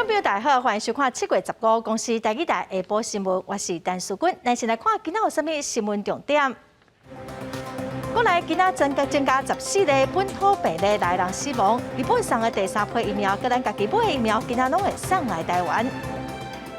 众朋友大家好，欢迎收看7月15公司台语台下晡新闻，我是陈淑君。咱先来看今仔有啥物新闻重点。过来，今仔增加14例本土病例来人死亡。日本送的第3批疫苗，甲咱家己买的疫苗，今仔拢会送来台湾。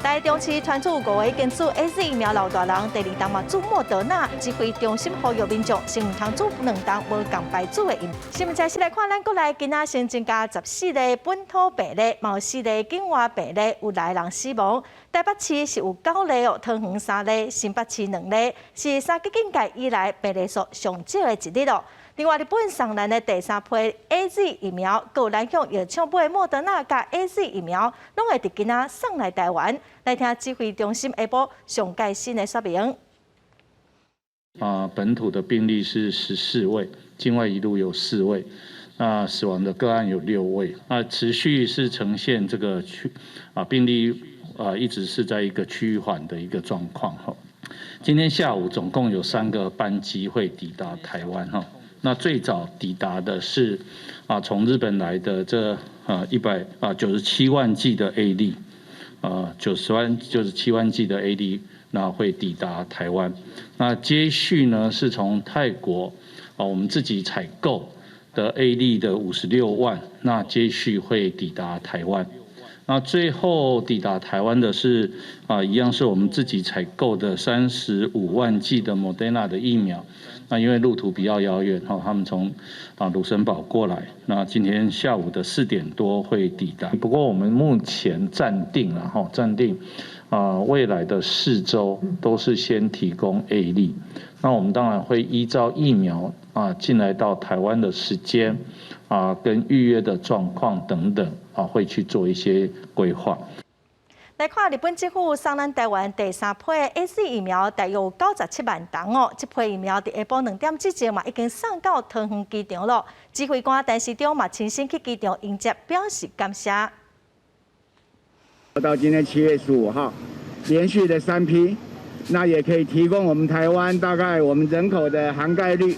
台中市传出5个已经注 AZ 疫苗老大人，第2档嘛注莫德纳，指挥中心呼吁民众先唔通注2档无共牌子的疫苗。新闻再先来看，咱过来今仔先增加14例本土病例，嘛有4例境外病例，有来人死亡。台北市是有9例哦，桃园3例，新北市2例，是3个警戒以来病例数上少的一日哦。另外，日本送咱的第3批 AZ 疫苗，佮有咱向药厂买莫德纳加 AZ 疫苗，拢会伫今仔送来台湾。来听指挥中心下晡上届新的说明。本土的病例是14位，境外一路有4位，那死亡的个案有6位，持续是呈现这个病例一直是在一个趋缓的一个状况哈。今天下午总共有3个班机会抵达台湾哈。那最早抵达的是从日本来的这97万剂的 AD， 97万剂的 AD， 那会抵达台湾。那接续呢是从泰国我们自己采购的 AD 的56万，那接续会抵达台湾。那最后抵达台湾的是一样是我们自己采购的35万剂的 Moderna 的疫苗。那因为路途比较遥远他们从卢森堡过来，那今天下午的4点多会抵达。不过我们目前暂定未来的4周都是先提供 AZ。那我们当然会依照疫苗进来到台湾的时间跟预约的状况等等会去做一些规划。来看日本政府送咱台湾第3批的 AZ 疫苗，大约有97万筒哦。这批疫苗伫下晡2点之前嘛已经送到桃园机场了。指挥官陈时中嘛亲身去机场迎接，表示感谢。到今天7月15号，连续的3批，那也可以提供我们台湾大概我们人口的涵盖率，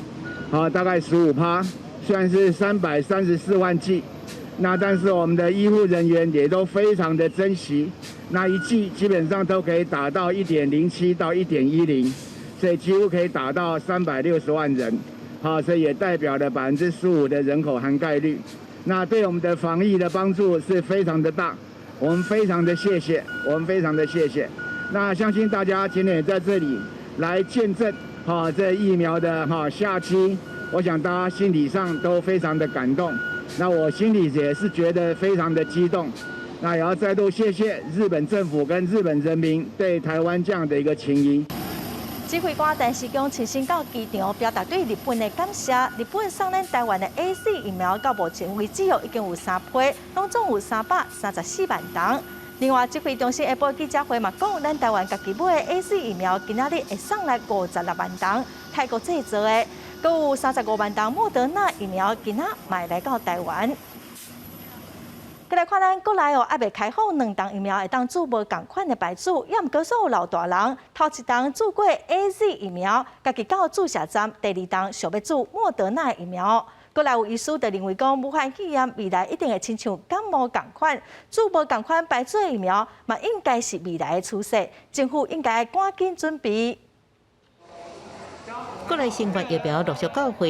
大概15%，虽然是334万剂。那但是我们的医护人员也都非常的珍惜，那1剂基本上都可以打到1.07到1.10，所以几乎可以打到360万人，所以也代表了15%的人口涵盖率。那对我们的防疫的帮助是非常的大，我们非常的谢谢。那相信大家今天也在这里来见证这疫苗的下机，我想大家心理上都非常的感动。那我心里也是觉得非常的激动，那也要再度谢谢日本政府跟日本人民对台湾这样的一个情谊。指挥官陈时中亲身到机场，表达对日本的感谢。日本送咱台湾的 AZ 疫苗到目前为止已经有3批，拢总有334万筒。另外，指挥中心下晡记者会嘛讲，咱台湾家己买的 AZ 疫苗今仔日会送来56万筒，泰国制造的。阁有35万筒莫德纳疫苗，今仔卖来到台湾。再来看咱国内还未开放2档疫苗会当注无同款的牌子，也毋过所有老大人头1档注过 AZ 疫苗，家己到注射站第2档想要注莫德纳疫苗。国内有医师就认为讲，武汉肺炎未来一定会亲像感冒同款，注无同款牌子的疫苗，嘛应该是未来的趋势，政府应该赶紧准备。国内新冠疫苗陆续到货，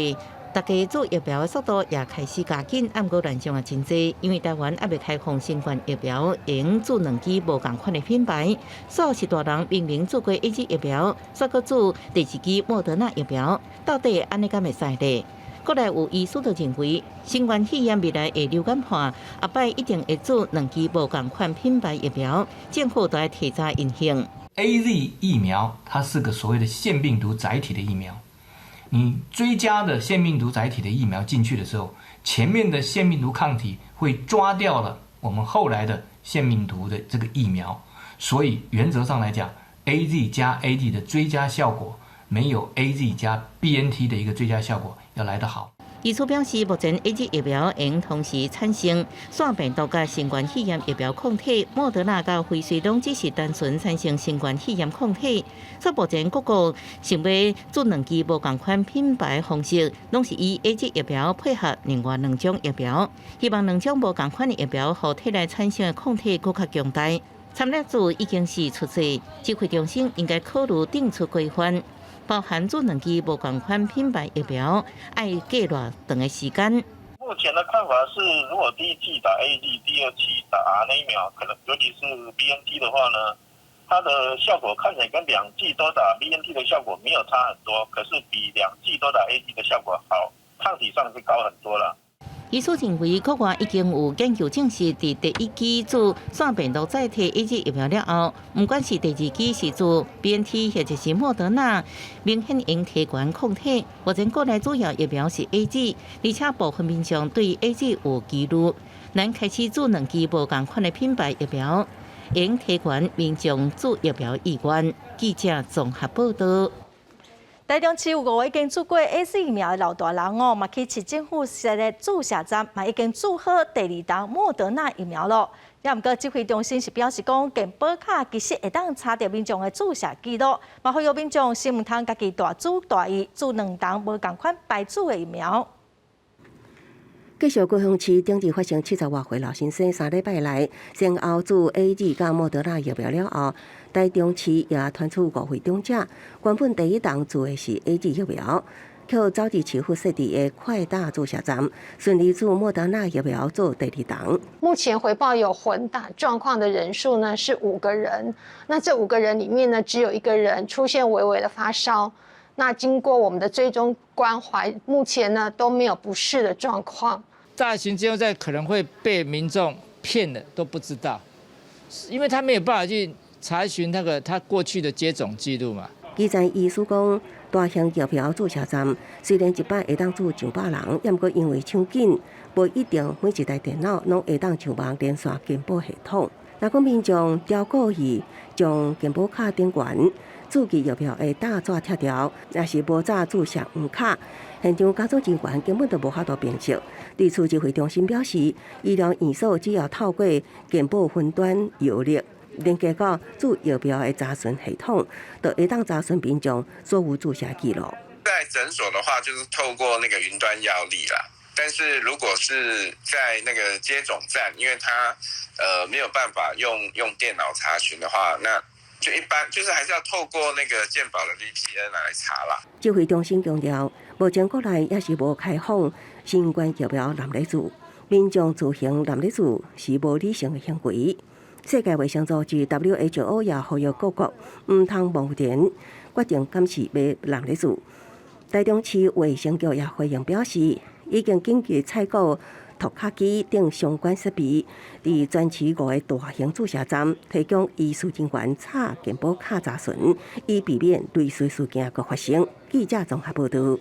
大家做疫苗的速度也开始加紧，不过乱象也真多。因为台湾还未开放新冠疫苗，会用做2支无同款的品牌。所有是大人明明做过 AZ 疫苗，再搁做第2支莫德纳疫苗，到底安尼敢会使呢？国内有医师就认为，新冠肺炎未来会流感化，下摆一定会做2支无同款品牌疫苗，政府都要提早因应。AZ 疫苗它是个所谓的腺病毒载体的疫苗。你追加的腺病毒载体的疫苗进去的时候，前面的腺病毒抗体会抓掉了我们后来的腺病毒的这个疫苗，所以原则上来讲 ，AZ 加 AD 的追加效果没有 AZ 加 BNT 的一个追加效果要来得好。医师表示，目前 AZ 疫苗应同时产生腺病毒甲新冠肺炎疫苗抗体，莫德纳甲辉瑞拢只是单纯产生新冠肺炎抗体。所以目前各国想要做两支无同款品牌方式，拢是以 AZ 疫苗配合另外两种疫苗，希望两种无同款的疫苗，互体内产生的抗体更较强大。参列组已经是出席，指挥中心应该考虑定出规范。包含做两支无同款品牌疫苗，要隔偌长的时间。目前的看法是，如果第一剂打 AZ， 第二剂打 RNA 疫苗，可能尤其是 BNT 的话呢，它的效果看起来跟两剂都打 BNT 的效果没有差很多，可是比两剂都打 AZ 的效果好，抗体上是高很多了。医师认为，国外已经有研究证实，在第一剂做腺病毒载体 AZ 疫苗了后，不管是第二剂是做 BNT 或者是莫德纳，明显应提悬抗体。目前国内主要疫苗是 AZ， 而且部分民众对 AZ 有疑虑，咱开始做两支无同款的品牌疫苗，应提悬民众做疫苗意愿。记者综合报道。台中市有5个已经做过 AZ 疫苗的老大人哦，嘛去市政府设的注射站，嘛已经做好第2档莫德纳疫苗咯。也毋过指挥中心是表示讲，健保卡其实会当查到民众的注射记录，嘛呼吁民众先唔通家己大主大意做2档无同款牌子的疫苗。继续高雄市顶日发生70多岁老先生3礼拜来先后做 AZ 甲莫德纳疫苗了后，台中市也传出5位长者原本第1档做的是 AZ 疫苗，却走至市府设置的快大注射站，顺利做莫德纳疫苗做第2档。目前回报有混打状况的人数呢是5个人，那这5个人里面呢，只有1个人出现微微的发烧。那经过我们的追踪关怀，目前呢都没有不适的状况。大型接种站可能会被民众骗了都不知道，因为他没有办法去查询那个他过去的接种记录嘛。基层医师讲，大型疫苗注射站虽然一摆会当住200人，也毋过因为抢紧，无一定每一台电脑拢会当上网连线健保系统。若讲民众调故意将健保卡顶悬注记疫苗的大纸贴条，若是无早注射黄卡，现场工作人员根本就无法度辨识。地处指挥中心表示，医疗院所只要透过健保云端药历连接到注疫苗的查询系统，就会当查询民众所有注射记录。在诊所的话，就是透过那个云端药历啦。但是如果是在那个接种站，因为它没有办法用电脑查询的话，那就一般就是还是要透过那个健保的 VPN 来查啦。指挥中心强调，目前国内也是无开放新冠疫苗蓝码字，民众自行蓝码字是无理性的行为。世界卫生组织 WHO 也呼吁各国唔通冒险决定敢是买蓝码字。台中市卫生局也回应表示，已经紧急采购读卡机等相关设备，伫全市5个大型注射站提供医师人员查健保卡查询，以避免类似事件搁发生。记者综合报道。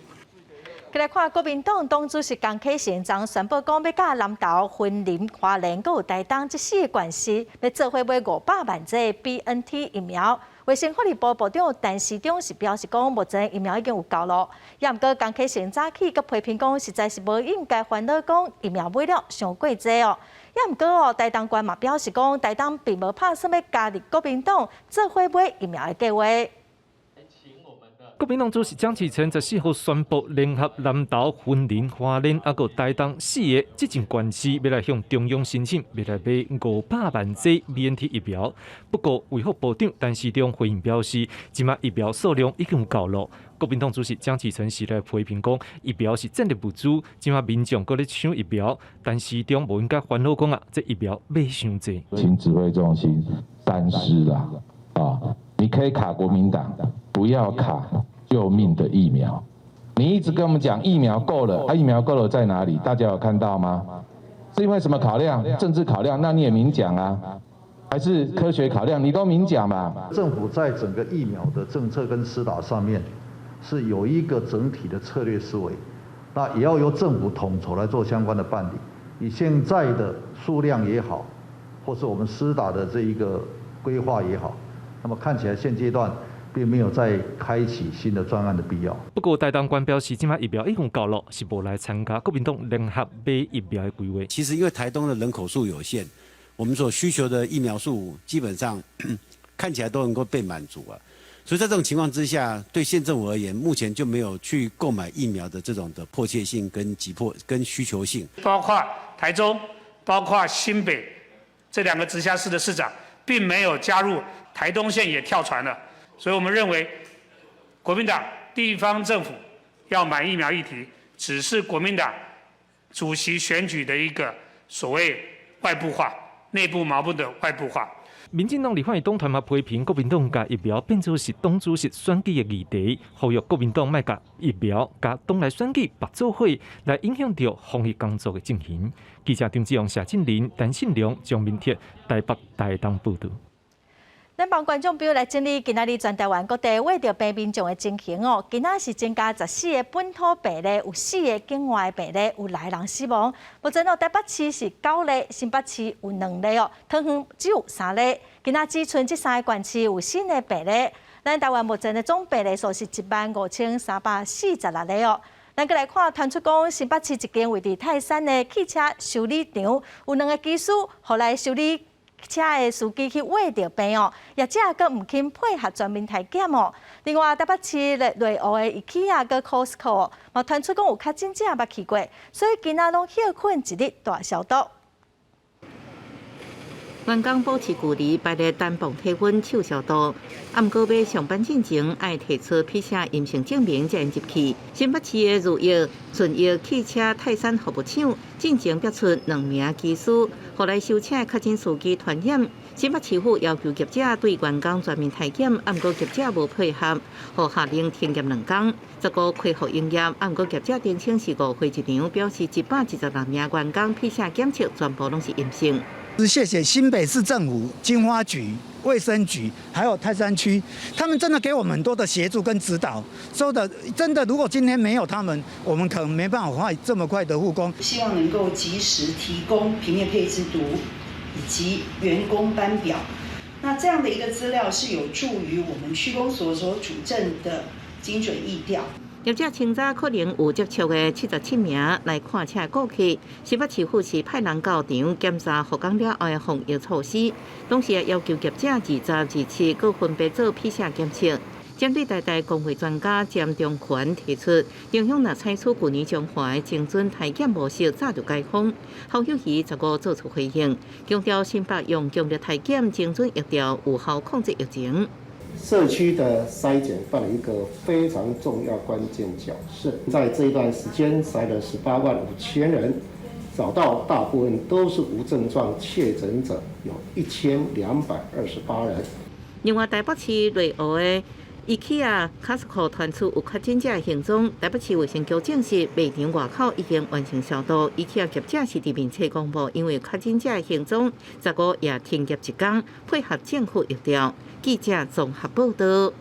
再来看国民党党主席江启臣昨宣布讲，要甲南投、云林、花莲，佮有台东这4个县市，要做伙买500万剂 BNT 疫苗。卫生福利部部长陈时中是表示讲，目前疫苗已经有够了。也毋过江启臣早起佮批评讲，实在是无应该烦恼讲疫苗买了上过济哦。也毋过哦，台东县嘛表示讲，台东并无拍算要加入国民党做伙买疫苗的计划。国民党主席江启臣14号宣布，联合南投、云林、花莲，还有台东4个执政县市，要来向中央申请，要来买500万剂 BNT 疫苗。不过，卫福部长陈时中回应表示，即马疫苗数量已经有够了。国民党主席江启臣是来批评讲，疫苗是战略物资，即马民众搁咧抢疫苗，陈时中无应该烦恼讲啊，这疫苗买伤济。请指挥中心三思啦，你可以卡国民党，不要卡救命的疫苗。你一直跟我们讲疫苗够了，疫苗够了在哪里？大家有看到吗？是因为什么考量？政治考量？那你也明讲啊。还是科学考量？你都明讲嘛。政府在整个疫苗的政策跟施打上面，是有一个整体的策略思维，那也要由政府统筹来做相关的办理。以现在的数量也好，或是我们施打的这一个规划也好，那么看起来现阶段并没有再开启新的专案的必要。不过，台东官表示，今麦疫苗已经到了，是无来参加国民党联合买疫苗的规划。其实因为台东的人口数有限，我们所需求的疫苗数基本上看起来都能够被满足啊。所以在这种情况之下，对县政府而言，目前就没有去购买疫苗的这种的迫切性跟急迫跟需求性。包括台中，包括新北这2个直辖市的市长，并没有加入台东县也跳船了。所以我们认为，国民党地方政府要买疫苗议题，只是国民党主席选举的一个所谓外部化、内部矛盾的外部化。民进党立法院党团嘛批评国民党把疫苗变作是党主席选举的议题，呼吁国民党莫把疫苗甲党内选举绑做伙，来影响到防疫工作的进行。记者张志阳、谢振林、陈信良、张明铁台北台东报道。咱帮观众朋友来整理今仔日全台湾各地为着病民众的情形哦。今仔是增加14个本土病例，有4个境外病例，有2人死亡。目前台北市是9例，新北市有2例哦，桃园只有3例。今仔只剩这3个县市有新的病例。咱台湾目前的总病例数是15346例哦。咱再来看，传出讲新北市一间位伫泰山的汽车修理厂，有2个技师后来修理车的司机去挖着病哦，业者阁唔肯配合全面体检哦。另外，台北市内湖的 IKEA 跟 Costco 嘛传出讲有确诊者捌去过，所以今仔拢休困一日大消毒。员工保持距离，排列单磅体温手消毒。暗过要上班进前，爱提出批下阴性证明才能入去。新北市的如意顺益汽车泰山服务厂进前逼出2名技师，后来收车确诊司机传染。新北市府要求业者对员工全面体检，暗过业者无配合，互下令停业2天。这个恢复营业，暗过业者申请是5岁1场，表示116名员工批下检测全部拢是阴性。谢谢新北市政府、经花局、卫生局，还有泰山区，他们真的给我们很多的协助跟指导。说的真的，如果今天没有他们，我们可能没办法这么快的复工。希望能够及时提供平面配置图以及员工班表，那这样的一个资料是有助于我们区公所所主政的精准疫调。业者清早可能有接触的77名来看车顾客，新北市府是派人到场检查复工了后的防疫措施，同时要求业者20、27各分别做PCR检测。针对台大工会专家詹中权提出，影响若采取去年中华的精准体检模式，早就解封。侯友宜15做出回应，强调新北用强力体检精准疫调有效控制疫情。社区的筛检扮演一个非常重要关键角色，在这一段时间筛了185000人，找到大部分都是无症状确诊者，有1228人。另外，台北市内湖的IKEA、Costco 传出有确诊者的行踪，台北市卫生局证实，卖场外口已经完成消毒。IKEA 业者是伫面册公布，因为确诊者的行踪，15夜停业1天，配合政府疫调。记者综合报道。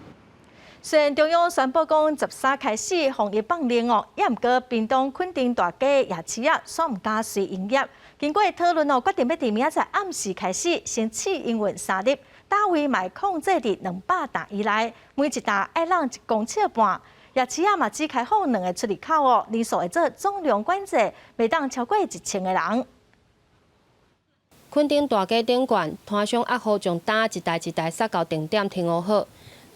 虽然中央宣布讲13开始防疫放令哦，也毋过屏东垦丁大街夜市啊，煞毋敢随营业。经过讨论哦，决定要伫明仔载暗时开始先试营运3日，单位卖控制伫200台以内，每一台爱让1公尺半。夜市啊嘛只开放2个出入口哦，人数会做总量管制，袂当超过1000个人。垦丁大街顶馆摊商压号将单一台塞到定点停学好，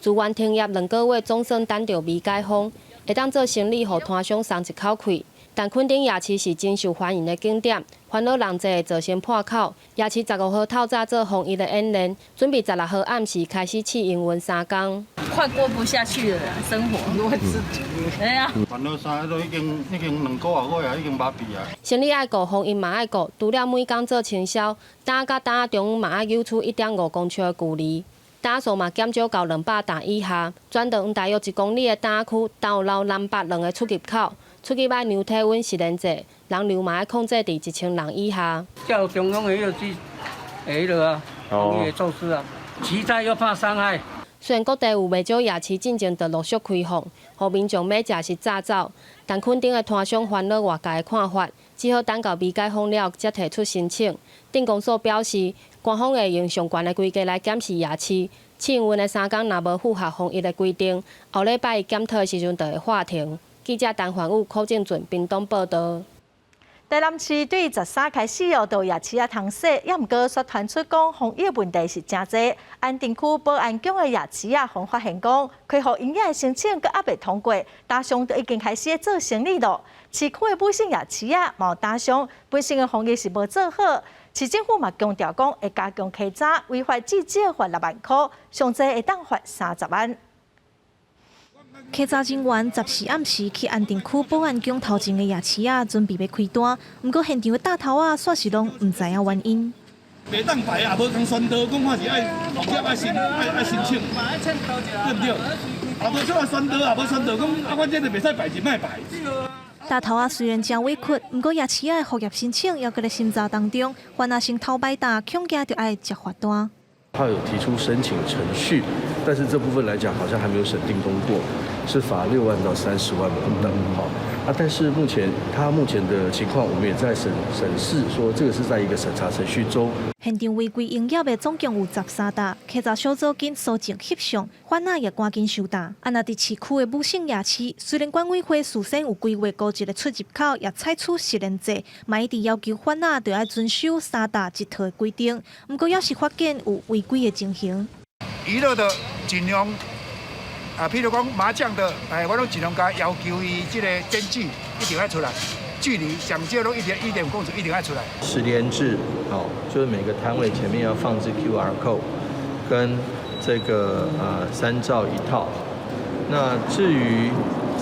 自愿停业2个月，总算等到未解封，会当做生理，互摊商松一口气。但垦丁夜市是真受欢迎的景点，烦恼人济就先破口。夜市15号透早做防疫的演练，准备16号暗时开始试营运3天。快过不下去了，生活都会吃土。哎呀，烦恼啥都已经2个月啊，已经麻痹啊。生理爱顾，防疫嘛爱顾，除了每工做清消，单甲单中嘛爱留出1.5公尺的距离。单数嘛减少到200台以下，转长大约1公里的单区，东老南北2个出入口。出去买量体温实验制，人流嘛爱控制伫1000人以下。叫中央的要去防疫措施啊，期待又怕伤害。虽然各地有袂少夜市进前就陆续开放，互民众要食是早走，但垦丁的摊商烦恼外界的看法，只好等到未解封了才提出申请。镇公所表示，官方会用上悬的规格来检视夜市。试营运的3天若无符合防疫的规定，后礼拜检讨的时阵就会罚停。记者陈焕武、柯正俊屏东报道。台南市对13开始到夜市通洗，也毋过却传出讲防疫问题是真济。安定区保安局的夜市方发现讲，开放营业的申请阁还未通过，大商都已经开始做生意咯。市区的补性夜市毛大商本身的防疫是无做好。市政府嘛强调讲会加强稽查，违法至少罚6万块，上济会当罚30万。稽查人员14暗时去安定区保安局头前的夜市准备要开单，不过现场的大头煞是拢唔知影原因。袂当排也无通宣导，讲看是爱同业爱申请，对不对？也无出来宣导，也无宣导讲阮这个袂使排就莫排。大头虽然真委屈，不过夜市的复业申请还搁在审查当中，凡若先偷摆单，恐惊就要接罚单。他有提出申请程序，但是这部分来讲好像还没有审定通过，是罚6万到30万不等。但是目前的情况，我们也在审视，说这个是在一个审查程序中。现场违规营业的总共有13单，稽查小组紧搜证翕相，犯案也赶紧收单。那伫市区的武姓夜市，虽然管委会事先有规划高一个出入口，也采取实联制，嘛一直要求犯案就要遵守3大一套的规定。不过要是发现有违规的情形，娱乐的尽量。譬如讲麻将的，我拢尽量甲要求伊这个间距一定要出来，距离上少拢1.5公尺一定要出来。实联制，就是每个摊位前面要放置 QR code， 跟这个3罩1套。那至于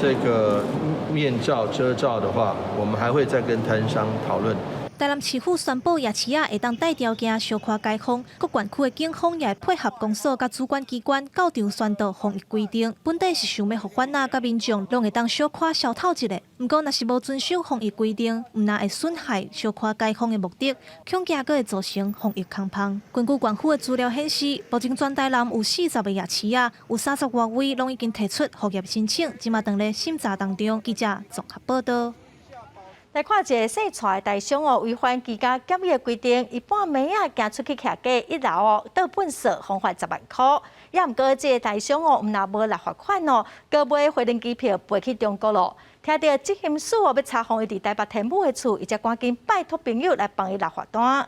这个面罩、遮罩的话，我们还会再跟摊商讨论。台南市府宣布夜市会当带条件小可解封，各县区的警方也会配合公所甲主管机关到场宣导防疫规定。本地是想要互犯仔甲民众拢会当小可小透一下，不过若是无遵守防疫规定，唔但会损害小可解封的目的，恐惊阁会造成防疫空窗。根据县府的资料显示，目前全台南有40个夜市有30多位拢已经提出复业申请，即马当咧审查当中。记者综合报道。来看一个洗菜大商违反居家检疫的规定，伊半暝行出去徛价1楼倒本色，罚款10万块。也毋过，这个大商毋但无落罚款阁买回程机票飞去中国咯。听到执行署要查封伊伫台北天母的厝，伊才赶紧拜托朋友来帮伊落罚单。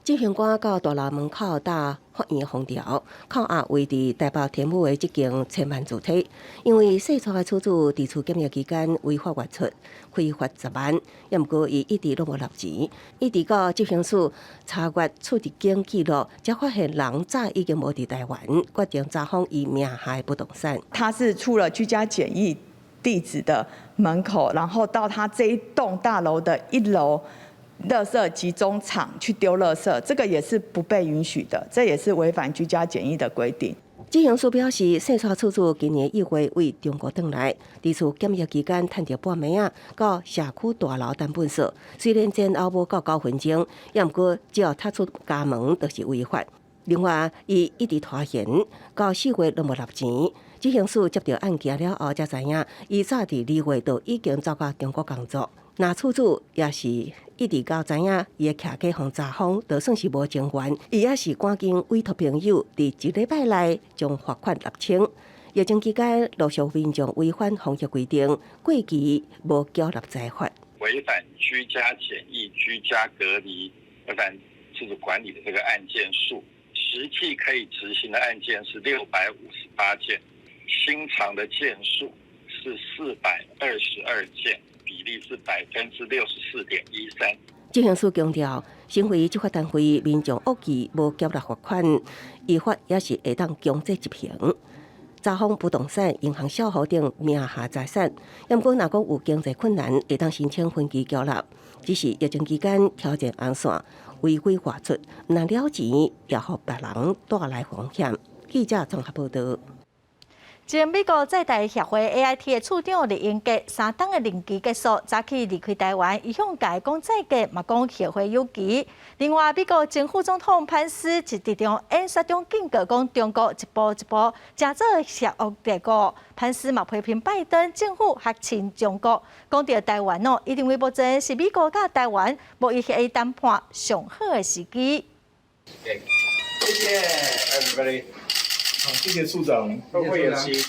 执行官到大楼门口搭法院封条，扣押位伫台北天母的这间千万主体，因为洗菜的厝主伫厝检疫期间违法外出，开罚10万，也毋过伊一直拢无纳钱，一直到执行署查阅出入境记录，才发现人早已经无伫台湾，决定查封伊名下的不动产。他是出了居家检疫地址的门口，然后到他这一栋大楼的1楼。垃圾集中场去丢垃圾，这个也是不被允许的，这也是违反居家检疫的规定。执行署表示，洗菜厝主今年1月为中国回来，伫厝检疫期间趁着半暝到社区大楼等本色，虽然前后无到9分钟，也毋过只要踏出家门就是违法。另外，伊一直拖延，到4月拢无纳钱。执行署接到案件了后，才知影伊早伫2月就已经走到中国工作。那厝主也是一直到知影伊的徛价互查封，就算是无情愿，伊也是赶紧委托朋友伫1礼拜内将罚款纳清。疫情期间，陆续民众违反防疫规定，过期无缴纳财罚。违反居家检疫、居家隔离、违反自主管理的这个案件数，实际可以执行的案件是658件，新藏的件数是422件。比例是64.13%。执行署强调，身为执法单位，民众恶意无缴纳罚款，依法也是会当强制执行。查封不动产、银行小户等名下财产，不过若讲有经济困难，会当申请分期缴纳。只是疫情期间条件安全，违规外出，若了钱也互别人带来风险。记者综合报道。前美国在台协会 AIT 的处长李英杰3天的任期结束，早起离开台湾，伊向家讲再见，嘛讲协会有期。另外，美国前副总统潘斯在地中演说中警告讲，中国一步一步正做邪恶帝国。潘斯嘛批评拜登政府吓亲中国，讲到台湾伊认为目前是美国甲台湾贸易协议谈判上好的时机。谢谢 everybody。好，谢谢处长，会有期。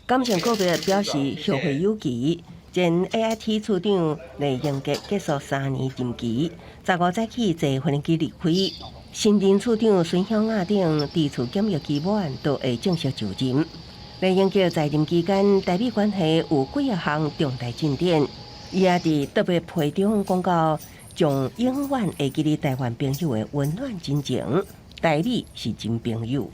感谢个别表示协会有期。前 AIT 处长李英杰结束3年任期，15早起坐飞机离开。新任处长孙香雅等地处检疫期满，都会正式就任。李英杰在任期间，台美关系有几项重大进展。伊也伫特别会中讲到，将永远会记哩台湾朋友的温暖真情，台美是真朋友。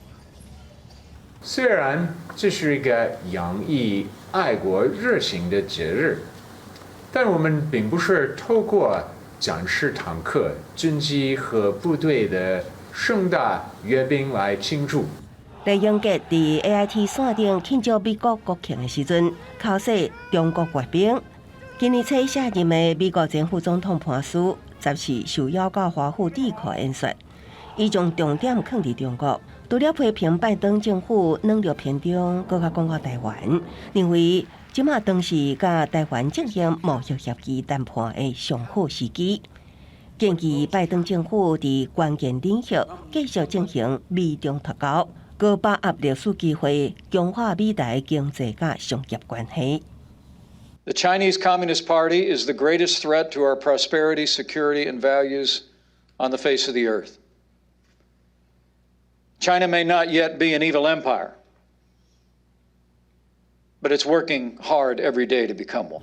虽然这是一个洋溢爱国热情的节日，但我们并不是透过展示坦克、军机和部队的盛大阅兵来庆祝。李英杰伫 AIT 线顶庆祝美国国庆的时阵，口说中国阅兵。今年初卸任的美国前副总统潘斯，14受邀到华府地区演说，伊将重点放伫中国。除了批评拜登政府能力偏重，更加讲到台湾，认为即马当是甲台湾进行贸易协议谈判的上好时机，建议拜登政府伫关键领域继续进行美中脱钩，搁把握历史机会，强化美台经济甲商业关系。The Chinese Communist Party is the greatest threat to our prosperity, security, and values on the face of the earth. China may not yet be an evil empire, but it's working hard every day to become one.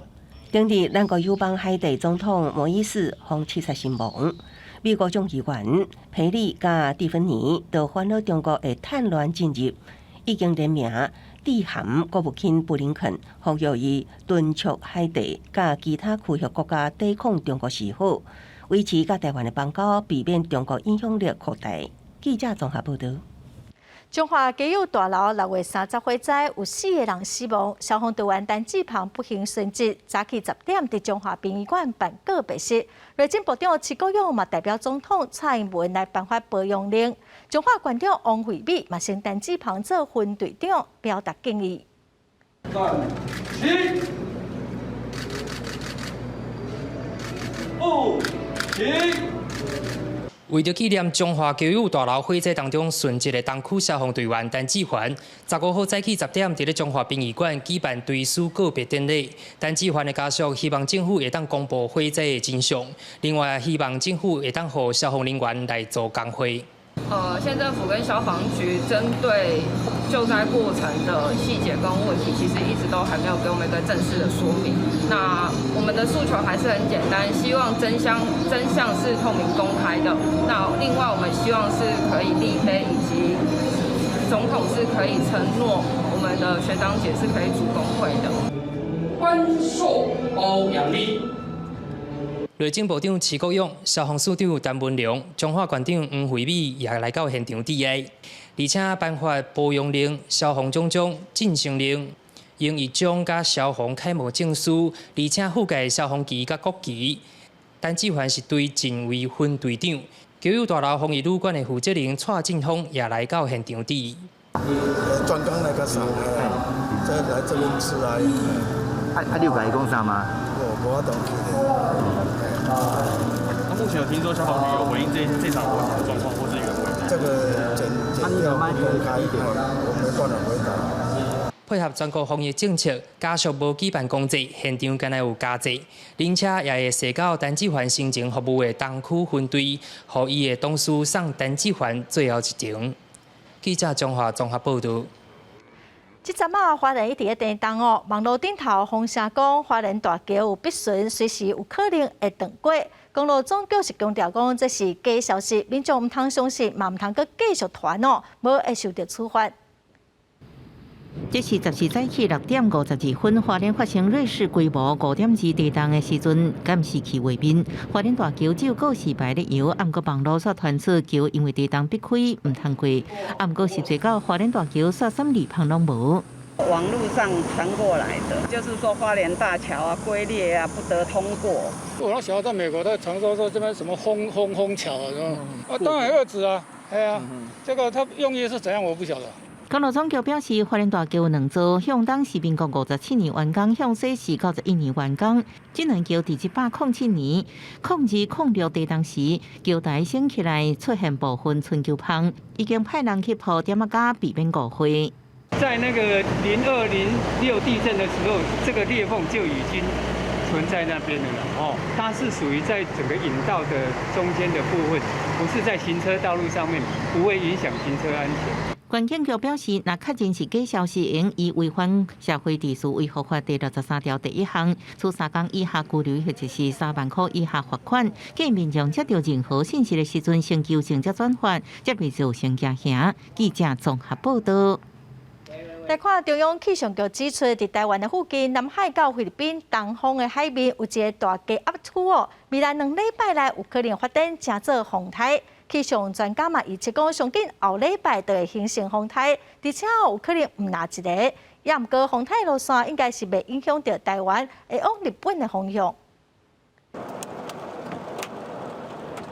当日，咱国友邦海地总统摩伊斯访刺杀身亡。美国众议员佩里甲蒂芬尼都烦恼中国的叛乱进入，已经联名致函国务卿布林肯，呼吁伊敦促海地甲其他区域国家抵抗中国示好，维持甲台湾的邦交，避免中国影响力扩大。记者综合报道。中华基友大楼6月30火灾，有4个人死亡。消防队员陈志鹏不幸殉职，早起10点伫中华殡仪馆办告别式。内政部长徐国勇嘛代表总统蔡英文来颁发保养令。中华馆长王惠美嘛先陈志鹏做分队长，表达敬意。3、7、5、7。为着纪念中华基友大楼火灾当中殉职的东区消防队员陈志环，15号早起10点，伫咧中华殡仪馆举办追思告别典礼。陈志环的家属希望政府会当公布火灾的真相，另外希望政府会当让消防人员来做工会。县政府跟消防局针对救灾过程的细节跟问题，其实一直都还没有给我们一个正式的说明。那我们的诉求还是很简单，希望真相是透明公开的。那另外我们希望是可以立碑，以及总统是可以承诺我们的学长姐是可以组工会的。关受保养力。内政部长徐国勇、消防署长陈文良、中华馆长黄惠美也来到现场致哀，而且颁发保养令、消防总长晋升令、荣誉奖甲消防楷模证书，而且附盖消防旗甲国旗。陈志环是对阵为分队长，基友大楼防疫旅馆的负责人蔡进峰也来到现场致意。专工来个啥？再来这边吃啊？你有甲伊讲啥吗？我懂。那目前有听说消防局有回应这场火警的状况或是原委？这个简要公开一点，我没办法回答。配合全国防疫政策，家属无举办公祭，现场敢若有加载，灵车也会驶到陈志环生前服务的东区分队，予伊的同事送陈志环最后一程。记者中华综合报道。即阵啊，华人一直咧电动哦，网络顶头风声讲，华人大桥有必顺，随时有可能会断过。公路总局是强调讲，这是假消息，民众唔通相信，嘛唔通佮继续传哦，无会受到处罚。这是14早起6点52分，花莲发生瑞士规模5.2地震的时阵，敢失去画面。花莲大桥只有告示牌咧摇，毋过网络所传出桥因为地震逼开，唔通过。毋过是最到花莲大桥煞什二旁拢无。网络上传过来的，就是说花莲大桥啊、龟裂啊不得通过。我那小孩在美国，他常说这边什么轰桥啊，当然遏制啊，哎呀，这个他用意是怎样我不晓得。公路总局表示，花莲大桥2座向当时民国57年完工，向西时91年完工。这2桥伫1807年0206地当时，桥台升起来出现部分春桥旁，已经派人去铺点架，避免误会。在那个0206地震的时候，这个裂缝就已经存在那边了哦，它是属于在整个引道的中间的部分，不是在行车道路上面，不会影响行车安全。关警局表示，若确认是假消息，应以违反社会秩序维护法第63条第1项，处3天以下拘留或者是3万块以下罚款。建议民众接到任何信息的时阵，先纠正再转发，才袂造成惊吓。记者综合报道。来看中央气象局指出，伫台湾的附近，南海到菲律宾东方的海面有一个大低压区哦，未来2礼拜内有可能发展成做风台。气象专家嘛预测讲，上紧后礼拜就会形成风台，而且有可能唔拿一个。也毋过，风台路线应该是袂影响到台湾，会往日本的方向。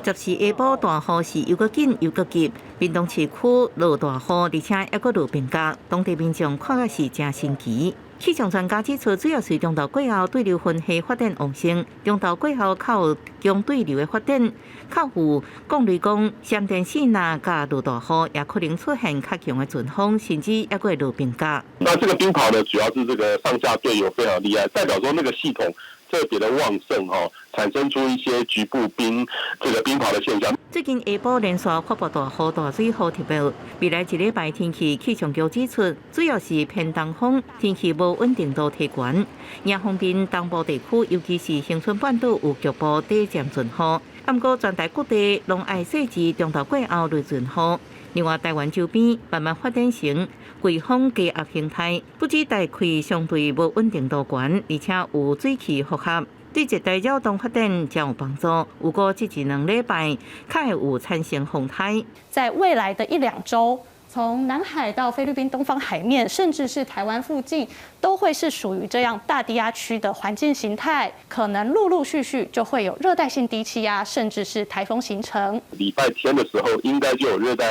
14下晡大雨是又搁紧又搁急，屏东市区落大雨，而且还搁落冰甲，当地民众看个是真神奇。气象专家指出，主要是中岛过后对流分系发展旺盛，中岛过后靠有强对流的发展，靠有降雷公、闪电四呐，加落大雨，也可能出现较强的阵风，甚至也会落冰甲。那这个冰雹呢，主要是这个上下对流非常厉害，代表说那个系统特别的旺盛哈，产生出一些局部冰雹的现象。最近下晡连续发布大雨大水雨特报，未来1礼拜天气，气象局指出，主要是偏东风，天气无稳定度提悬。另方面，东部地区尤其是恒春半岛有局部短暂阵雨，不过全台各地拢爱细致中岛过后雷阵雨。另外，台湾周边慢慢发展成季风低压形态，不止大气相对无稳定度悬，而且有水汽复合。对热带扰动发展将有帮助。如果这1-2礼拜，较会有产生风台。在未来的1-2周，从南海到菲律宾东方海面，甚至是台湾附近，都会是属于这样大低压区的环境形态，可能陆陆续续就会有热带性低气压，甚至是台风形成。礼拜天的时候，应该就有热带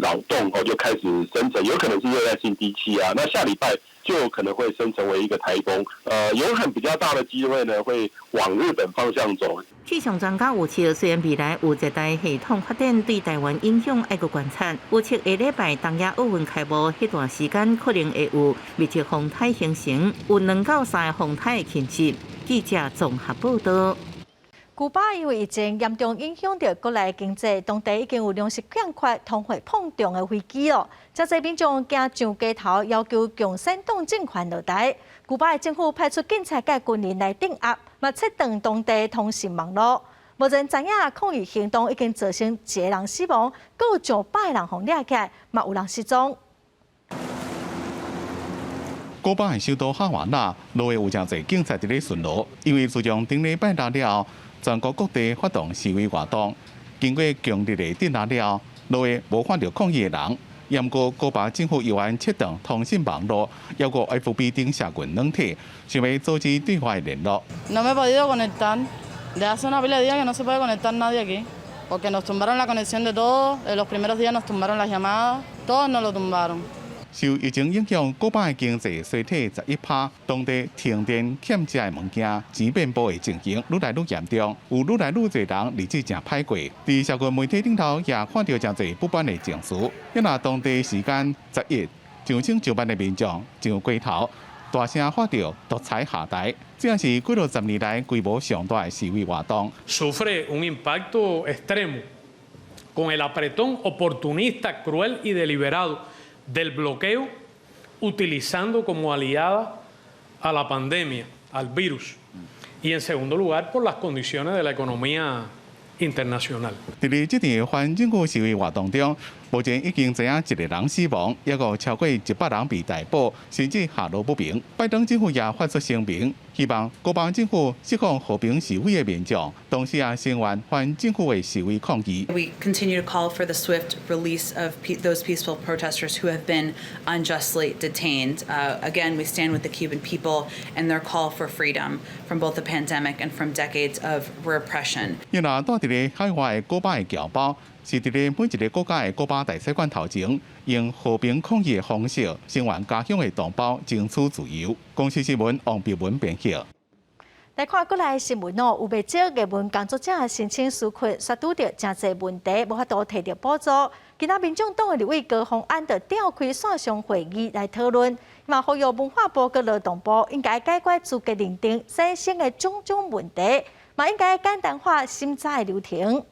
扰动就开始生成，有可能是热带性低气压。那下礼拜就有可能会生成为一个台风，有很比较大的机会呢，会往日本方向走。气象专家预测，虽然未来有热带系统发展对台湾影响，爱个观察。预测下礼拜东亚奥运开幕迄段时间，可能会有密集风台形成，有2到3个风台的侵袭。记者综合报道。古巴因为疫情严重影响到国内经济，当地已经有粮食欠缺、通货膨胀的危机了。真侪民众惊上街头，要求共产党政权落台。古巴的政府派出警察甲军人来镇压，嘛切断当地通讯网络。目前知影抗议行动已经造成1个人死亡，阁有上百个人互抓起来，嘛有人失踪。古巴的首都哈瓦那路的有真侪警察伫咧巡逻，因为自从顶礼拜六了。全国各地发动示威活动，经过强烈的镇压了，路的无看到抗议的人。不过，古巴政府又按切断通讯网络，要求 FB 等社群软体，想要阻止对外联络。No me he podido conectar. De hace una pila de días que no se puede conectar nadie aquí, porque nos tumbaron la conexión de todos. En los primeros días nos tumbaron las llamadas, todos nos lo tumbaron. 受疫情影响，古巴的经济衰退11%，当地停电、欠债的物件、钱变薄的情形愈来愈严重，有愈来愈多人日子真歹过。伫社群媒体顶头也看到真侪不满的情绪。因那当地时间11日，上千上万的民众上街头，大声喊着独裁下台，这也是几10年来规模上大的示威活动。Sufre un impacto extremo con el apretón oportunista, cruel y deliberado.del bloqueo, utilizando como aliada a la pandemia, al virus, y en segundo lugar por las condiciones de la economía internacional. 在这场反政府示威活动中，目前已经知影1个人死亡，也有超过100人被逮捕，甚至下落不明。拜登政府也发出声明，希望国邦政府释放和平示威的民众，同时也声援反政府的示威抗议。We continue to call for the swift release of those peaceful protesters who have been unjustly detained. Again, we stand with the Cuban people and their call for freedom from both the pandemic and from decades of repression. 因为住伫咧海外的古巴的侨胞，是伫咧每一个国家的古巴大使馆头前，用和平抗议的方式声援家乡的同胞争取自由。公司新闻王碧文编辑。来看过来新闻哦，有不少艺文工作者申请纾困，却拄到真侪问题，无法度摕到补助。今仔民众党的立委高虹安就召开线上会议来讨论，嘛呼吁文化部跟劳动部应该解决资格认定产生的种种问题，嘛应该简单化审查的流程。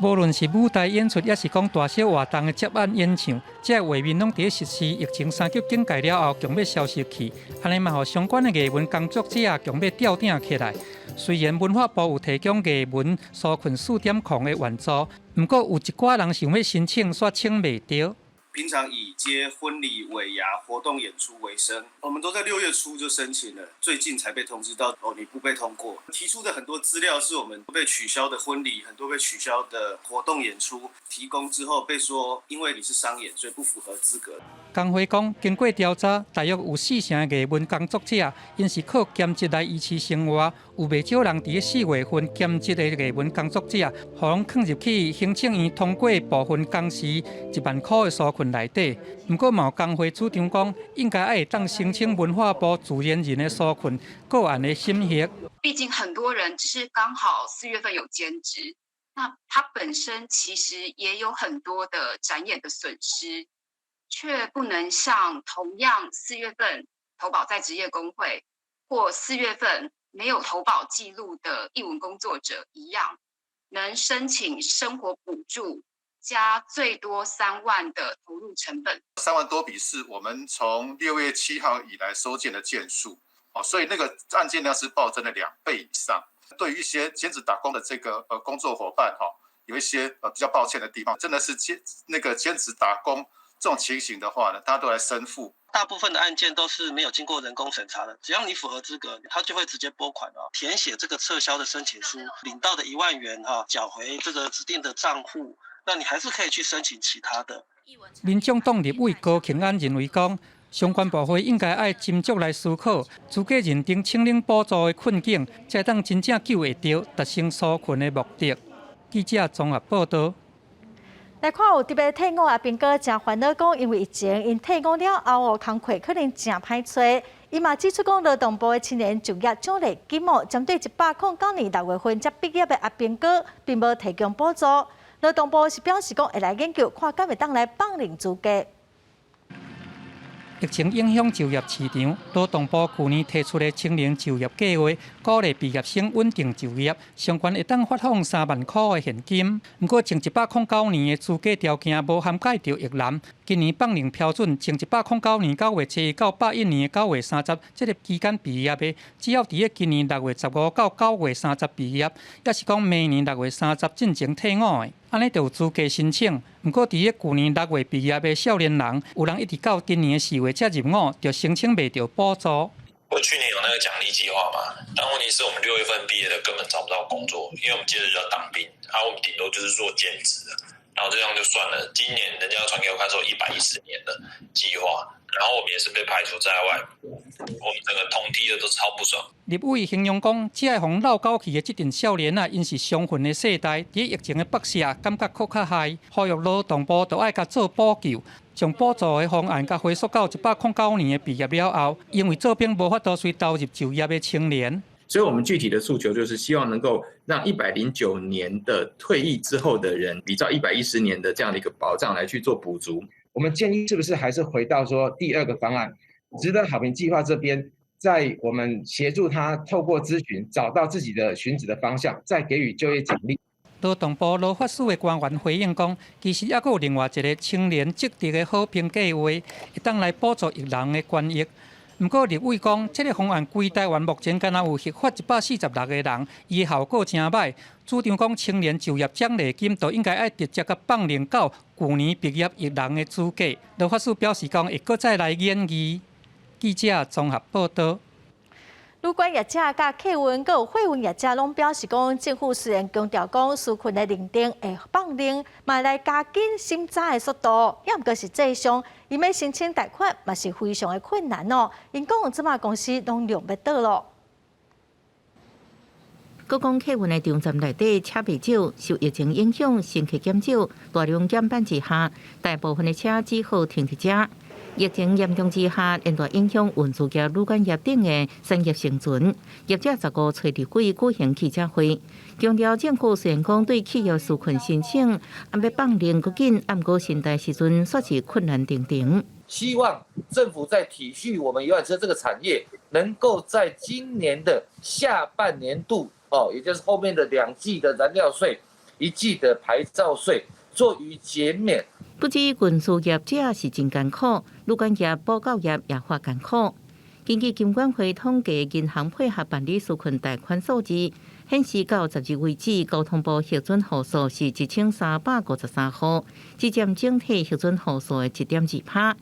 无论是舞台演出，也是讲大小活动的接案演唱，这画面拢伫实施疫情3级警戒了后，强要消失去。安尼嘛，互相关的艺文工作者强要吊顶起来。虽然文化部有提供艺文纾困4点控的援助，不过有一寡人想要申请，却请袂到。平常以接婚礼、尾牙、活动演出为生，我们都在6月初就申请了，最近才被通知到你不被通过。提出的很多资料是我们被取消的婚礼，很多被取消的活动演出，提供之后被说因为你是商演，所以不符合资格。工会讲，经过调查，大约有4成的艺文工作者，因是靠兼职来维持生活，有袂少人伫4月份兼职的艺文工作者，互拢放入去行政院通过部分工时1万块的纾困内底。不过，有工会主张讲，应该会当申请文化部自然人的纾困个案的审核。毕竟很多人只是刚好4月份有兼职，那他本身其实也有很多的展演的损失。却不能像同样4月份投保在职业工会或4月份没有投保记录的艺文工作者一样，能申请生活补助加最多3万的投入成本。3万多笔是我们从6月7号以来收件的件数，所以那个案件量是暴增了2倍以上。对于一些兼职打工的这个工作伙伴有一些比较抱歉的地方，真的是兼职打工。这种情形的话呢，大家都来申付。大部分的案件都是没有经过人工审查的，只要你符合资格，他就会直接拨款填写这个撤销的申请书，领到的1万元缴回这个指定的账户，那你还是可以去申请其他的。民众党立委高虹安认为讲，相关部会应该爱斟酌来思考，资格认定青领补助的困境，才当真正救会到达成纾困的目的。记者综合报道。来看有特别退伍阿兵哥真烦恼讲，因为疫情，因退伍了后工课可能真歹找。伊嘛指出讲，劳动部的青年就业奖励金针对109年6月份才毕业的阿兵哥，并无提供补助。劳动部是表示讲，会来研究，看敢会当来放领资格。疫情影响就业市场，劳动部去年提出的青年就业计划，鼓励毕业生稳定就业，相关会当发放3万块的现金。不过，前109年的资格条件无涵盖到役男。今年放领标准，前109年9月7日到81年9月30这个期间毕业的，只要伫今年6月15到9月30毕业，也是讲明年6月30进前退伍的。安尼就有资格申请。不过，伫去年6月毕业的少年人，有人一直到今年4月才入伍，就申请袂到补助。我去年有那个奖励计划嘛，但问题是我们6月份毕业的根本找不到工作，因为我们接着就要当兵，我们顶多就是做兼职的，然后这样就算了。今年人家传给我看说110年的计划，然后我们也是被排除在外，我们整个同梯的都超不爽。立委形容讲，只系互闹交去的这群少年因是伤痕的世代，伫疫情的爆下，感觉更较害，呼吁劳动部都爱甲做补救。将补助的方案甲回溯到109年的毕业了后，因为这边无法度随投入就业的青年。所以我们具体的诉求就是希望能够让109年的退役之后的人，比照110年的这样的一个保障来去做补足。我们建议是不是还是回到说第2个方案，值得好评计划这边，在我们协助他透过咨询找到自己的寻职的方向，再给予就业奖励。劳动部劳法署的官员回应讲，其实还有另外一个青年职业的好评计划，会当来补助役人的权益。不过，立委讲，这个方案规台湾目前敢若有合法146个人，伊的效果真歹。主张讲，青年就业奖励金都应该要直接甲放领到去年毕业一人的资格。罗法师表示讲，会搁再来研议。记者综合报道。有关业者、甲客运、佮有货运业者拢表示讲，政府虽然强调讲纾困的认定会放领，嘛来加紧审查的速度，也毋过实际上，伊要申请贷款嘛是非常的困难哦。因讲即马公司拢用不到咯。各讲客运的场站内底车牌少，受疫情影响，乘客减少，大量减班之下，大部分的车只好停伫遮。疫情严重之下，连带影响运输业、旅馆业等的产业生存。业者15吹日几举行记者会，强调政府虽然讲对企业纾困申请，要放领搁紧，毋过现代时阵煞是困难重重。希望政府在体恤我们游览车这个产业，能够在今年的下半年度，也就是后面的2季的燃料税、1季的牌照税，做予减免。不止运输业者是真艰苦，旅馆业、保教业也发艰苦。根据金管会统计，银行配合办理纾困贷款数字显示，到10日为止，交通部核准户数是1353户，只占整体核准户数的1.2%。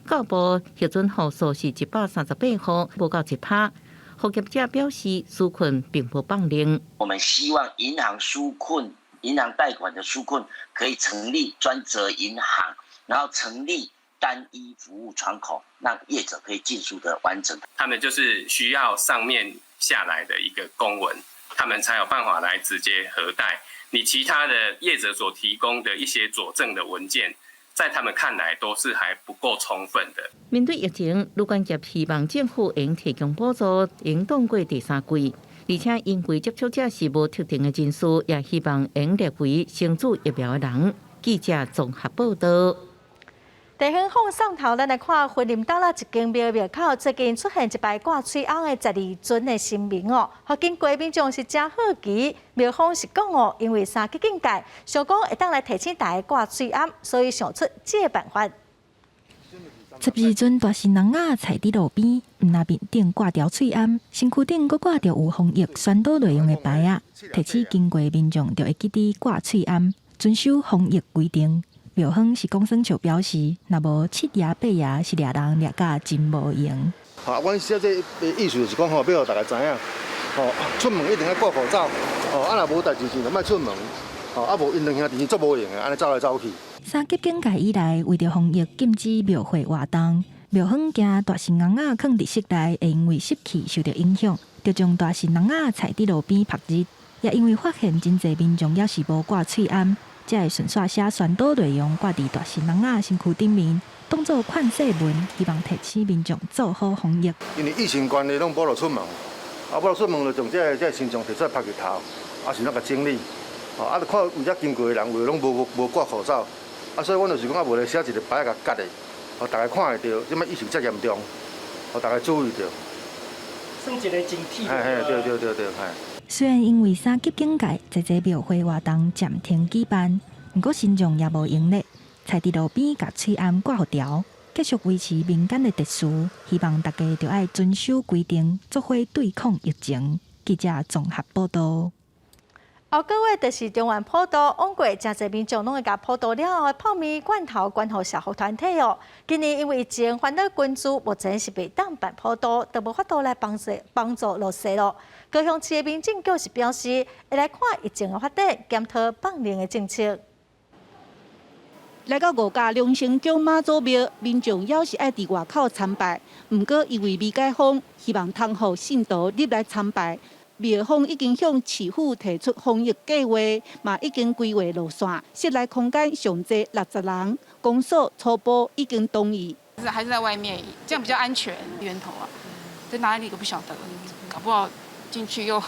教部核准户数是138户，不到1%。服业者表示，纾困并不放领。我们希望银行纾困。银行贷款的纾困可以成立专责银行，然后成立单一服务窗口，让业者可以尽速的完成。他们就是需要上面下来的一个公文，他们才有办法来直接核贷。你其他的业者所提供的一些佐证的文件，在他们看来都是还不够充分的。面对疫情，旅馆业希望政府应提供补助，应度过第3季。而且因为接触者是无特定的人数，也希望应列为先注疫苗的人。记者综合报道。地方放送头，咱来看云林岛啦一间庙口最近出现一排挂嘴红的12尊的神明哦，互经过民众是真好奇。庙方是讲哦，因为3级警戒，想讲会当来提醒大家挂嘴红，所以想出这个办法。12尊大神人仔踩伫路边，那面顶挂条喙罨，身躯顶阁挂着有防疫宣导内容的牌仔，提醒经过民众就会记得挂喙罨，遵守防疫规定。庙方是公生球表示，若无7爷8爷是掠人掠甲真无用。阮写这意思就是讲要互大家知影，出门一定要戴口罩，若无代志就莫出门，无因两兄弟做无用的，安尼走来走去。3级警戒以来，为着防疫禁止庙会活动，庙方惊大神人仔放伫室内会因为湿气受到影响，就将大神人仔踩伫路边曝日。也因为发现真侪民众也是无挂喙罨，才会顺续写宣导内容挂伫大神人仔身躯顶面，当作劝世文，希望提醒民众做好防疫。因为疫情关系，拢无落出门，无落出门就从这身上摕出来拍日头，是那个整理，就看有遮经过的人，拢无挂口罩。所以，阮就是讲，无来写一个牌甲夹的，大家看会到，即摆疫情遮严重，大家注意到。算一个警惕。对。虽然因为3级警戒，侪庙会活动暂停举办，不过信众也无闲咧，踩伫路边甲喙罨挂好条，继续维持民间的秩序。希望大家就要遵守规定，做伙对抗疫情。记者综合报道。后个月就是中原普渡，往过真侪民众拢会甲普渡了后泡面罐头捐互社福团体哦。今年因为疫情烦恼关注，目前是袂当办普渡，都无法度来帮助落实咯。高雄市的民政局是表示，会来看疫情的发展，检讨放领的政策。来到5家龙兴宫妈祖庙，民众也是爱伫外口参拜，毋过因为未解封，希望通互信徒入来参拜。庙方已经向市府提出防疫计划，嘛已经规划路线，室内空间上最60人，公所初步已经同意。还是在外面，这样比较安全。源头啊，在哪里都不晓得，搞不好进去又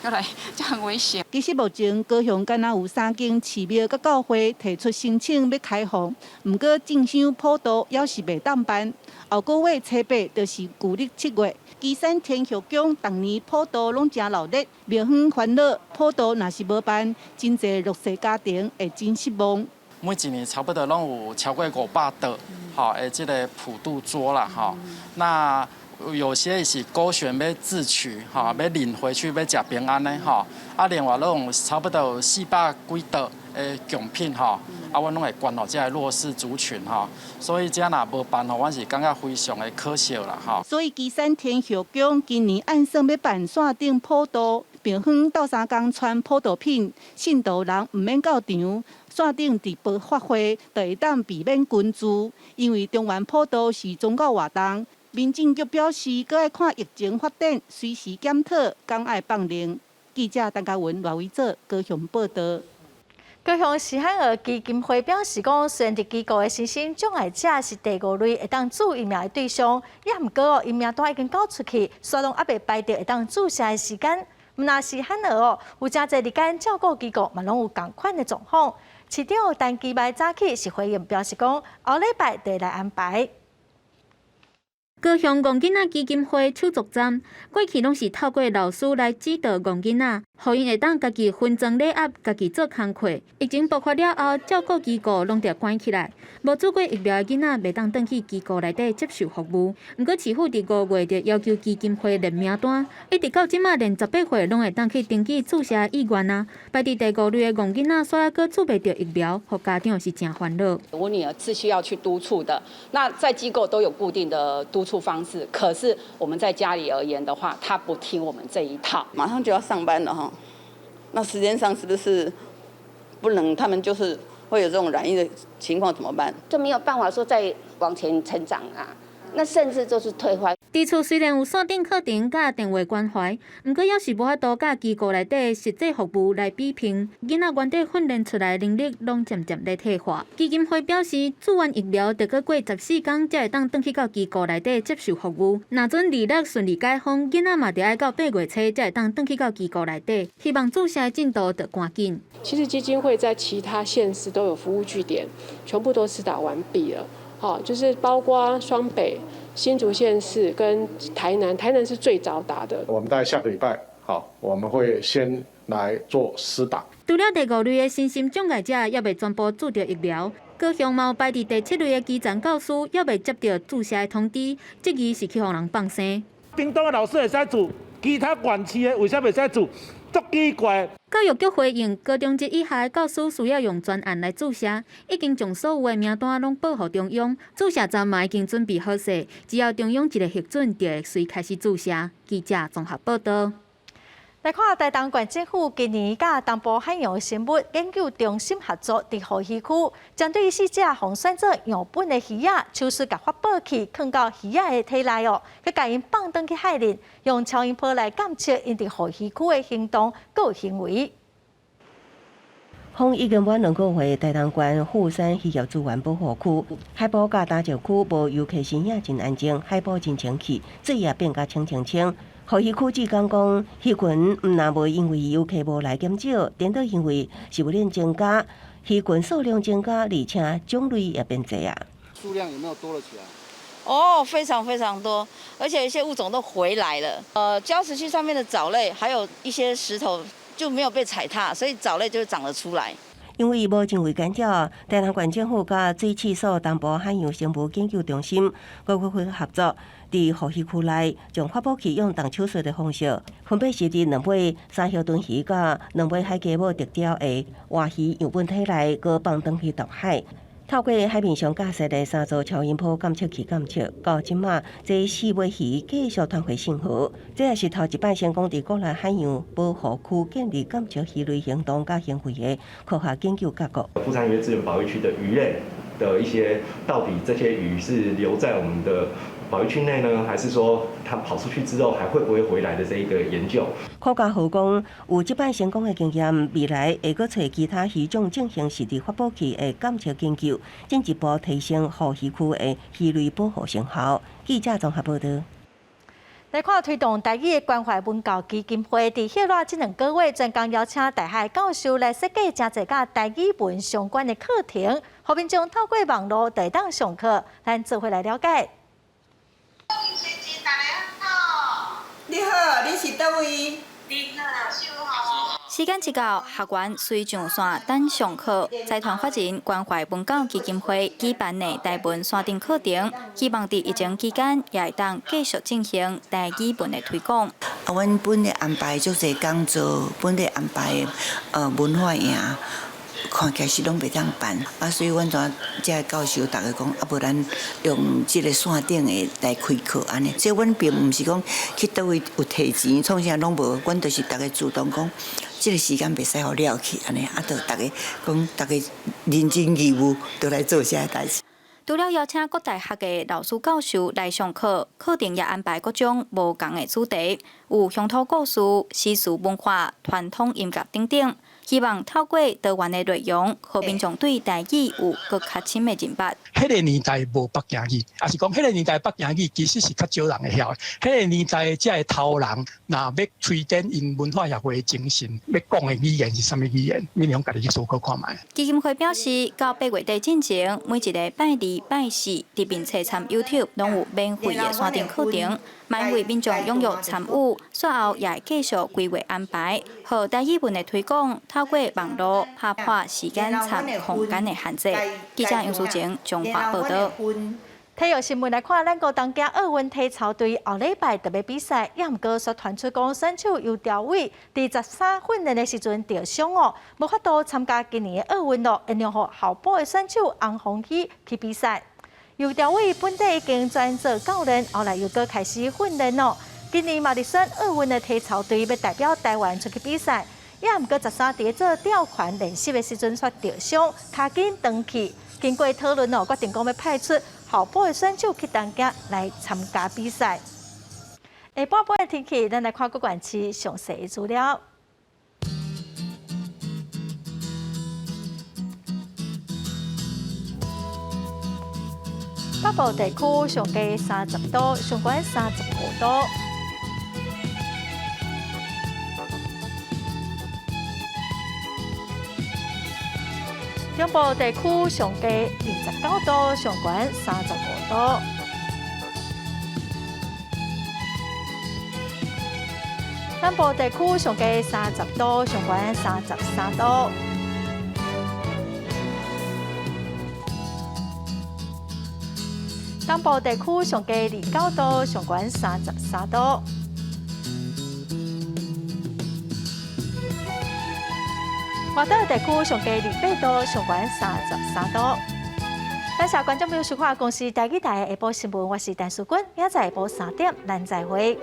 来，这样很危险。其实目前高雄敢若有3间寺庙甲教会提出申请要开放，毋过正香普渡也是袂当办。后个月初8就是旧历7月。基山天后宫逐年普渡拢真热闹，庙方烦恼普渡若是无办，真侪弱势家庭会真失望。每一年差不多拢有超过500桌，的这个普渡桌啦，那有些是勾选要自取哈，要领回去要吃平安的哈。啊，另外拢差不多有400几道的奖品哈，啊，阮拢会捐予这些弱势族群哈。所以这若无办吼，阮是感觉非常的可惜啦哈。所以基山天后宫今年按算要办线顶普渡，平远斗三公传普渡品，信徒人唔免到场。线顶直播发挥，就会当避免群聚，因为中原普渡是宗教活动，民政局表示，搁爱看疫情发展，随时检讨，敢爱放零。记者陈嘉文、赖伟做高雄报道。高雄时罕儿基金会表示讲，虽然伫机构的新兴障碍者是第5类会当注疫苗的对象，也毋过疫苗单已经交出去，所以还未排到会当注射的时间。毋那是罕儿有真侪日间照顾机构嘛拢有同款的状况。市长陈其迈早起是回应表示讲，后礼拜就来安排。高雄戆囡仔基金会手作站，过去拢是透过老师来指导戆囡仔，互因会当家己分装礼盒，家己做工课。疫情爆发了后，照顾机构拢得关起来，无做过疫苗的囡仔袂当转去机构内底接受服务。毋过市府伫5月就要求基金会列名单，一直到即马连18岁拢会当去登记注射意愿啊。排伫第5类的戆囡仔，所以阁注袂到疫苗，互家长是真烦恼。我女儿是需要去督促的，那在机构都有固定的督促方式，可是我们在家里而言的话，她不听我们这一套。马上就要上班了哈，那时间上是不是不能？他们就是会有这种染疫的情况怎么办？就没有办法说再往前成长啊，那甚至就是退化。伫厝虽然有线顶课程甲电话关怀，毋过要是无法度甲机构内底实际服务来比拼，囡仔原底训练出来的能力拢渐渐在退化。基金会表示，注完疫苗得过14天才会当转去到机构内底接受服务。若准利率顺利解封，囡仔嘛得爱到8月初才会当转去到机构内底。希望注射的进度得赶紧。其实基金会在其他县市都有服务据点，全部都施打完毕了。好，就是包括双北、新竹县市跟台南，台南是最早打的。我们大概下个礼拜，好，我们会先来做施打。除了第5类的身心障碍者，也未全部注到疫苗。高雄嘛有排伫第7类的基层教师，也未接到注射的通知，质疑是去互人放生。屏东的老师会使做，其他县市的为啥袂使做？足奇怪。教育局回应，高中职以下的教师需要用专案来注射，已经将所有的名单拢报予中央，注射站嘛已经准备好势，只要中央一个核准，就会随开始注射。记者综合报道。来看台东县政府今年甲东部海洋生物研究中心合作，伫河溪区针对死者防选做样本的鱼仔，手术甲发报器放到鱼仔的体内哦，佮甲因放转去海里，用超音波来监测因伫河溪区的行动佮行为。从已经满2个月，台东县富山渔业资源保护区海埔甲大石区无游客身影真安静，海埔真清气，水也变甲清清清。河溪区志刚讲，鱼群毋但无因为游客无来减少，颠倒因为是为了增加，鱼群数量增加，而且种类也变多啊。数量有没有多了起来？哦，非常非常多，而且有一些物种都回来了。礁石区上面的藻类，还有一些石头就没有被踩踏，所以藻类就长了出来。因为无真为干扰，台东县政府甲水试所东部海洋生物研究中心5月份合作，伫河溪区内将发报器用动手术的方式，分别是伫2尾三叶墩鱼甲2尾海鸡母特调的活鱼样本体内，搁放转去毒海。透过海面上架设的3组超音波监测器监测，到即马这4尾鱼继续传回信号。这也是头一摆成功伫国内海洋保护区建立监测鱼类行动甲行为的科学研究结果。富山渔业资源保育区的鱼类的一些，到底这些鱼是留在我们的保育区内呢，还是说它跑出去之后还会不会回来的这一个研究？科学号讲，有即摆成功的经验，未来会搁找其他鱼种进行实地发报器的监测研究，进一步提升河溪区的鱼类保护成效。记者综合报道。来看推动台语的关怀文教基金会，伫迄落这2个月，专工邀请台海教授来设计真侪甲台语文相关的课程，后面将透过网络来当上课，咱做伙来了解。你好，你是叨位？时间一到，学员随上线等上课。财团法人关怀文教基金会举办的台文山顶课程，希望在疫情期间也会当继续进行台语文的推广。阮本来安排足侪工作，本来安排文化营。看起来是拢袂当办，所以阮遮教授大家讲，无咱用即个线顶的来开课安尼。所以阮并毋是讲去倒位有摕钱，创啥拢无，阮就是大家主动讲，即个时间袂使互了去安尼，就大家讲大家认真义务，都来做些代志。除了邀请各大学的老师教授来上课，课程也安排各种无同的主题，有乡土故事、时事文化、传统音乐等等。希望透过多元的内容，互民众对台语有更较深的认识。迄个年代无北京语，也是讲迄个年代北京语其实是较少人会晓的。迄个年代才会头人，若要推展因文化协会的精神，要讲的语言是啥物语言？你用家己去思考看卖。基金会表示，到8月底进前，每一个拜2、拜4，伫并且参 YouTube 拢有免费的山顶课程。满为民众踊跃参与，随后也会继续规划安排，和台语文的推广，透过网络打破时间参空间的限制。记者杨淑晴中华报道。体育新闻来看，咱国当家奥运体操队后礼拜特别比赛，也毋过却传出讲选手尤条伟伫13训练的时阵受伤哦，无法度参加今年的奥运咯，影响予后补的选手洪宏熙去比赛。尤条伟本地已经转做教练，后来又搁开始训练咯。今年嘛，伫选奥运的体操队要代表台湾出去比赛，也毋过13伫做吊环练习的时阵却受伤，卡紧长去。经过讨论哦，决定讲要派出后补的选手去当家来参加比赛。下晡晡的天气，咱来看各县市详细的资料。北部地区上低30度，上悬35度。中部地区上低29度，上悬35度。南部地区上低30度，上悬33度。东部地区上低29度，上悬33度。外岛地区上低28度，上悬33度。感谢观众朋友收看公司台语台的下晡新闻，我是陈淑君，明仔载下晡3点，咱再会。